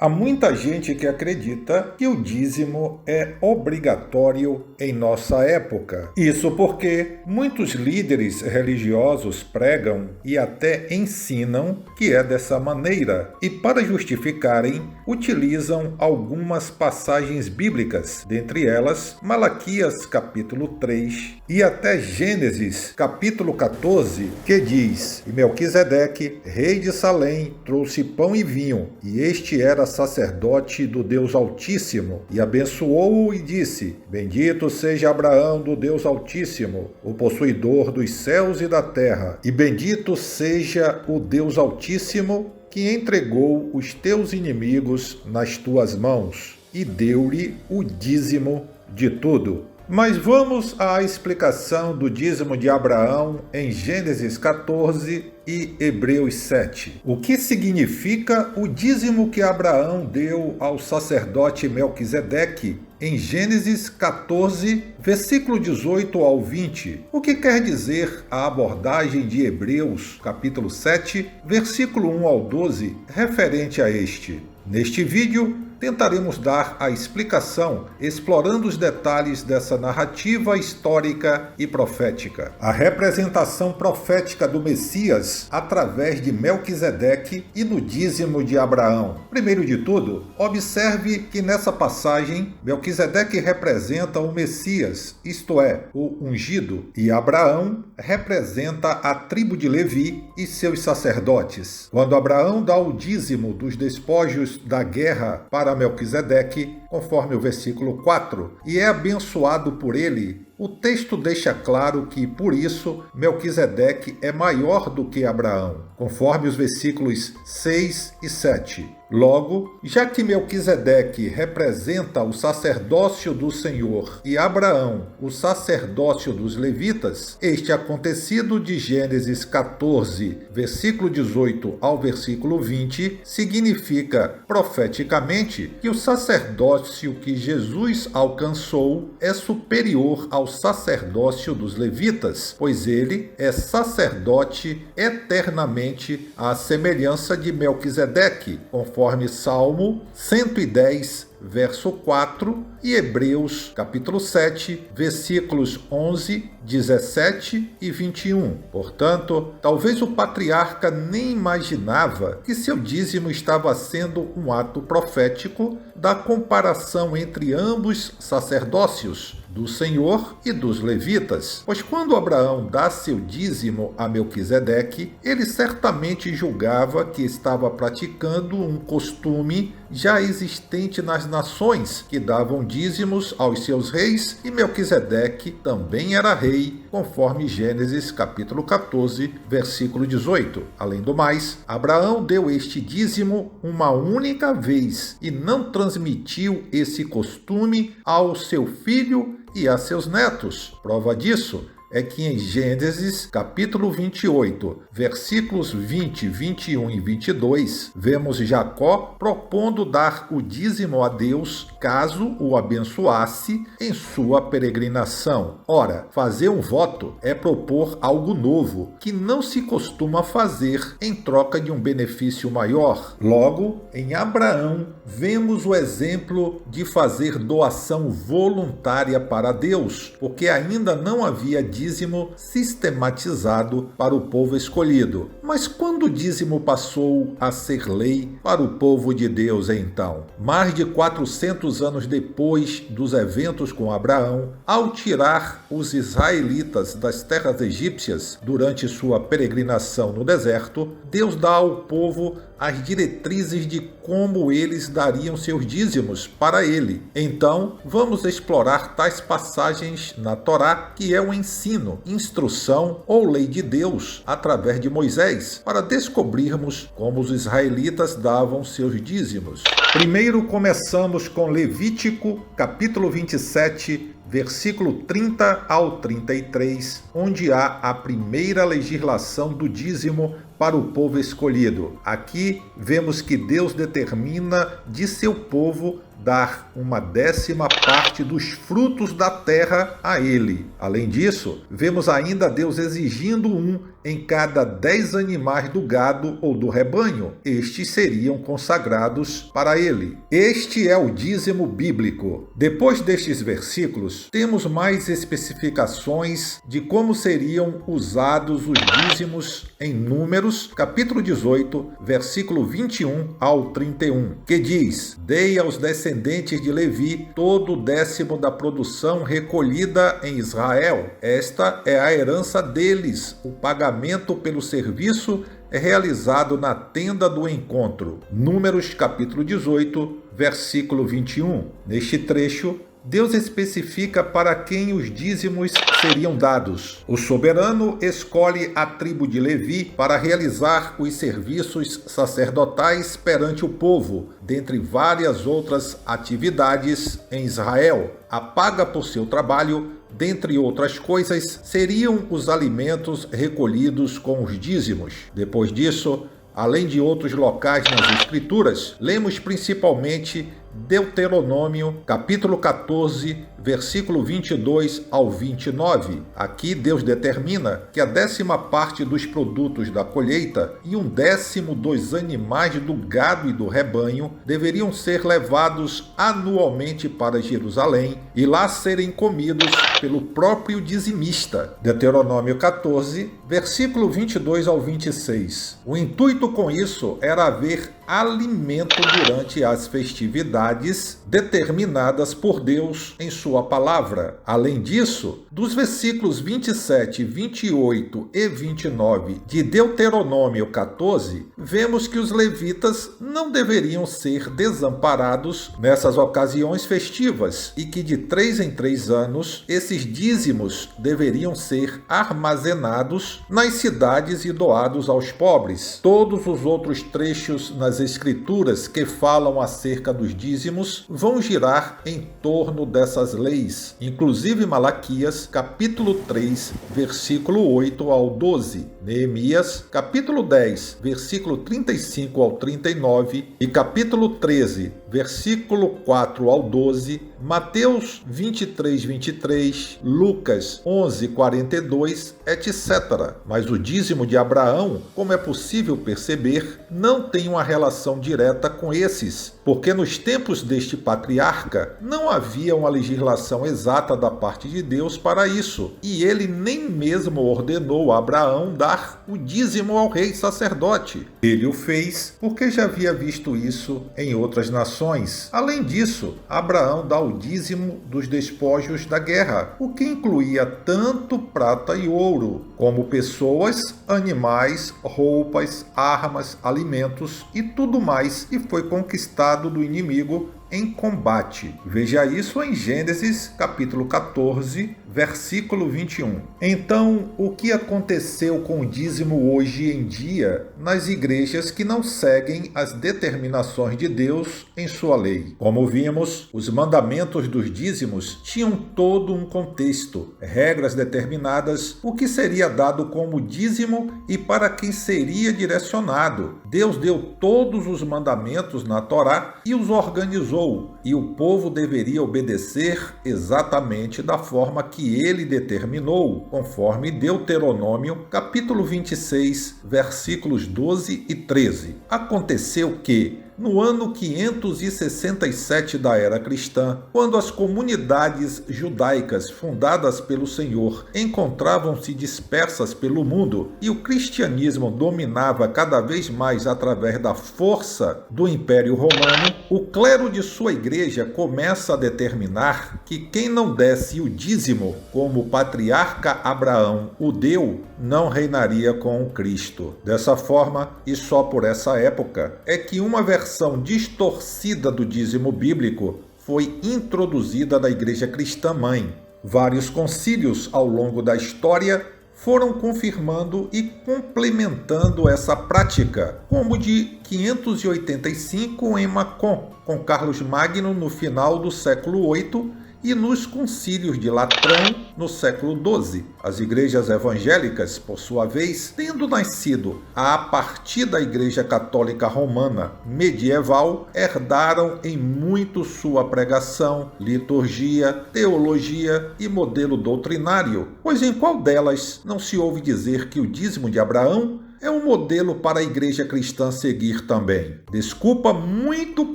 Há muita gente que acredita que o dízimo é obrigatório em nossa época. Isso porque muitos líderes religiosos pregam e até ensinam que é dessa maneira. E para justificarem, utilizam algumas passagens bíblicas, dentre elas Malaquias capítulo 3 e até Gênesis capítulo 14, que diz: E Melquisedeque, rei de Salém, trouxe pão e vinho, e este era sacerdote do Deus Altíssimo, e abençoou-o e disse: Bendito seja Abraão do Deus Altíssimo, o possuidor dos céus e da terra, e bendito seja o Deus Altíssimo que entregou os teus inimigos nas tuas mãos, e deu-lhe o dízimo de tudo. Mas vamos à explicação do dízimo de Abraão em Gênesis 14 e Hebreus 7. O que significa o dízimo que Abraão deu ao sacerdote Melquisedeque em Gênesis 14, versículo 18 ao 20? O que quer dizer a abordagem de Hebreus, capítulo 7, versículo 1 ao 12, referente a este? Neste vídeo, tentaremos dar a explicação, explorando os detalhes dessa narrativa histórica e profética. A representação profética do Messias através de Melquisedeque e no dízimo de Abraão. Primeiro de tudo, observe que nessa passagem, Melquisedeque representa o Messias, isto é, o ungido, e Abraão representa a tribo de Levi e seus sacerdotes. Quando Abraão dá o dízimo dos despojos da guerra para Melquisedeque, conforme o versículo 4, e é abençoado por ele, o texto deixa claro que, por isso, Melquisedeque é maior do que Abraão, conforme os versículos 6 e 7. Logo, já que Melquisedeque representa o sacerdócio do Senhor e Abraão o sacerdócio dos levitas, este acontecido de Gênesis 14, versículo 18 ao versículo 20, significa profeticamente que o sacerdócio que Jesus alcançou é superior ao sacerdócio dos levitas, pois ele é sacerdote eternamente à semelhança de Melquisedeque, conforme Salmo 110, verso 4 e Hebreus, capítulo 7, versículos 11, 17 e 21. Portanto, talvez o patriarca nem imaginava que seu dízimo estava sendo um ato profético da comparação entre ambos sacerdócios, do Senhor e dos levitas, pois quando Abraão dá seu dízimo a Melquisedeque, ele certamente julgava que estava praticando um costume já existente nas nações, que davam dízimos aos seus reis, e Melquisedeque também era rei, conforme Gênesis capítulo 14, versículo 18. Além do mais, Abraão deu este dízimo uma única vez e não transmitiu esse costume ao seu filho e a seus netos. Prova disso é que em Gênesis capítulo 28, versículos 20, 21 e 22, vemos Jacó propondo dar o dízimo a Deus caso o abençoasse em sua peregrinação. Ora, fazer um voto é propor algo novo, que não se costuma fazer em troca de um benefício maior. Logo, em Abraão, vemos o exemplo de fazer doação voluntária para Deus, porque ainda não havia dízimo sistematizado para o povo escolhido. Mas quando o dízimo passou a ser lei para o povo de Deus, então? Mais de 400 anos depois dos eventos com Abraão, ao tirar os israelitas das terras egípcias durante sua peregrinação no deserto, Deus dá ao povo as diretrizes de como eles dariam seus dízimos para ele. Então, vamos explorar tais passagens na Torá, que é o ensino, instrução ou lei de Deus através de Moisés, para descobrirmos como os israelitas davam seus dízimos. Primeiro começamos com Levítico, capítulo 27, versículo 30 ao 33, onde há a primeira legislação do dízimo para o povo escolhido. Aqui vemos que Deus determina de seu povo dar uma 10ª parte dos frutos da terra a ele. Além disso, vemos ainda Deus exigindo um em cada 10 animais do gado ou do rebanho. Estes seriam consagrados para ele. Este é o dízimo bíblico. Depois destes versículos, temos mais especificações de como seriam usados os dízimos em Números, capítulo 18, versículo 21 ao 31, que diz: Dei aos descendentes de Levi todo o 10º da produção recolhida em Israel. Esta é a herança deles, o pagamento pelo serviço é realizado na tenda do encontro. Números capítulo 18, versículo 21. Neste trecho, Deus especifica para quem os dízimos seriam dados. O soberano escolhe a tribo de Levi para realizar os serviços sacerdotais perante o povo, dentre várias outras atividades em Israel. A paga por seu trabalho, dentre outras coisas, seriam os alimentos recolhidos com os dízimos. Depois disso, além de outros locais nas Escrituras, lemos principalmente Deuteronômio, capítulo 14, versículo 22 ao 29. Aqui Deus determina que a 10ª parte dos produtos da colheita e um 10º dos animais do gado e do rebanho deveriam ser levados anualmente para Jerusalém e lá serem comidos pelo próprio dizimista. Deuteronômio 14, versículo 22 ao 26. O intuito com isso era haver alimento durante as festividades determinadas por Deus em sua palavra. Além disso, dos versículos 27, 28 e 29 de Deuteronômio 14, vemos que os levitas não deveriam ser desamparados nessas ocasiões festivas e que de 3 em 3 anos esses dízimos deveriam ser armazenados nas cidades e doados aos pobres. Todos os outros trechos nas Escrituras que falam acerca dos dízimos vão girar em torno dessas leis, inclusive Malaquias, capítulo 3, versículo 8 ao 12, Neemias, capítulo 10, versículo 35 ao 39 e capítulo 13, versículo 4 ao 12, Mateus 23, 23, Lucas 11, 42, etc. Mas o dízimo de Abraão, como é possível perceber, não tem uma relação direta com esses, porque nos tempos deste patriarca não havia uma legislação exata da parte de Deus para isso, e ele nem mesmo ordenou a Abraão dar o dízimo ao rei sacerdote. Ele o fez porque já havia visto isso em outras nações. Além disso, Abraão dá o dízimo dos despojos da guerra, o que incluía tanto prata e ouro, como pessoas, animais, roupas, armas, alimentos e tudo mais, e foi conquistado do inimigo em combate. Veja isso em Gênesis capítulo 14, versículo 21. Então, o que aconteceu com o dízimo hoje em dia nas igrejas que não seguem as determinações de Deus em sua lei? Como vimos, os mandamentos dos dízimos tinham todo um contexto, regras determinadas, o que seria dado como dízimo e para quem seria direcionado. Deus deu todos os mandamentos na Torá e os organizou, e o povo deveria obedecer exatamente da forma que ele determinou, conforme Deuteronômio, capítulo 26, versículos 12 e 13. Aconteceu que, no ano 567 da era cristã, quando as comunidades judaicas fundadas pelo Senhor encontravam-se dispersas pelo mundo e o cristianismo dominava cada vez mais através da força do Império Romano, o clero de sua igreja começa a determinar que quem não desse o dízimo, como o patriarca Abraão o deu, não reinaria com o Cristo. Dessa forma, e só por essa época, é que uma versão distorcida do dízimo bíblico foi introduzida na Igreja Cristã Mãe. Vários concílios ao longo da história foram confirmando e complementando essa prática, como o de 585 em Macon, com Carlos Magno no final do século VIII e nos concílios de Latrão no século XII. As igrejas evangélicas, por sua vez, tendo nascido a partir da Igreja Católica Romana medieval, herdaram em muito sua pregação, liturgia, teologia e modelo doutrinário, pois em qual delas não se ouve dizer que o dízimo de Abraão é um modelo para a igreja cristã seguir também. Desculpa muito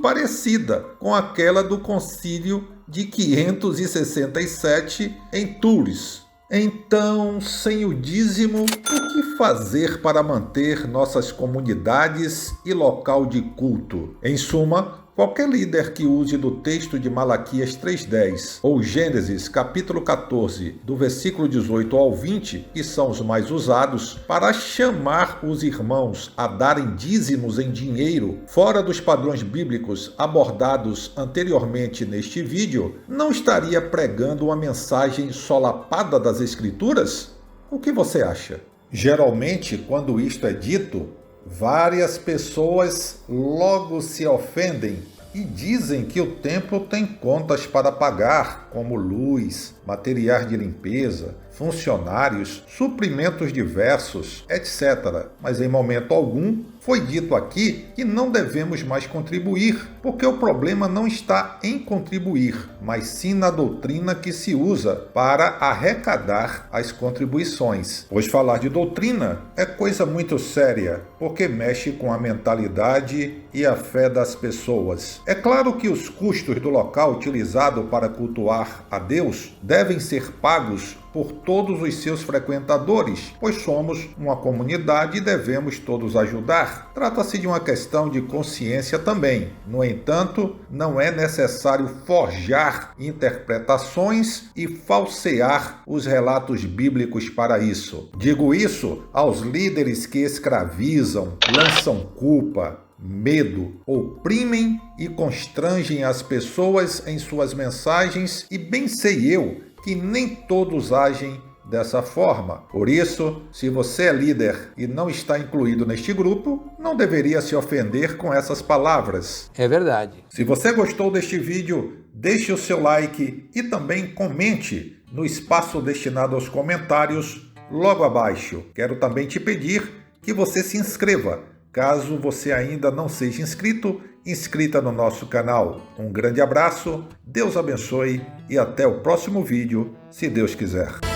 parecida com aquela do concílio de 567 em Tours. Então, sem o dízimo, o que fazer para manter nossas comunidades e local de culto? Em suma, qualquer líder que use do texto de Malaquias 3:10 ou Gênesis capítulo 14, do versículo 18 ao 20, que são os mais usados, para chamar os irmãos a darem dízimos em dinheiro fora dos padrões bíblicos abordados anteriormente neste vídeo, não estaria pregando uma mensagem solapada das Escrituras? O que você acha? Geralmente, quando isto é dito, várias pessoas logo se ofendem e dizem que o templo tem contas para pagar, como luz, materiais de limpeza, funcionários, suprimentos diversos, etc. Mas em momento algum foi dito aqui que não devemos mais contribuir, porque o problema não está em contribuir, mas sim na doutrina que se usa para arrecadar as contribuições. Pois falar de doutrina é coisa muito séria, porque mexe com a mentalidade e a fé das pessoas. É claro que os custos do local utilizado para cultuar a Deus devem ser pagos por todos os seus frequentadores, pois somos uma comunidade e devemos todos ajudar. Trata-se de uma questão de consciência também. No entanto, não é necessário forjar interpretações e falsear os relatos bíblicos para isso. Digo isso aos líderes que escravizam, lançam culpa, medo, oprimem e constrangem as pessoas em suas mensagens, e bem sei eu que nem todos agem dessa forma. Por isso, se você é líder e não está incluído neste grupo, não deveria se ofender com essas palavras. É verdade. Se você gostou deste vídeo, deixe o seu like e também comente no espaço destinado aos comentários logo abaixo. Quero também te pedir que você se inscreva. Caso você ainda não seja inscrita no nosso canal. Um grande abraço, Deus abençoe e até o próximo vídeo, se Deus quiser.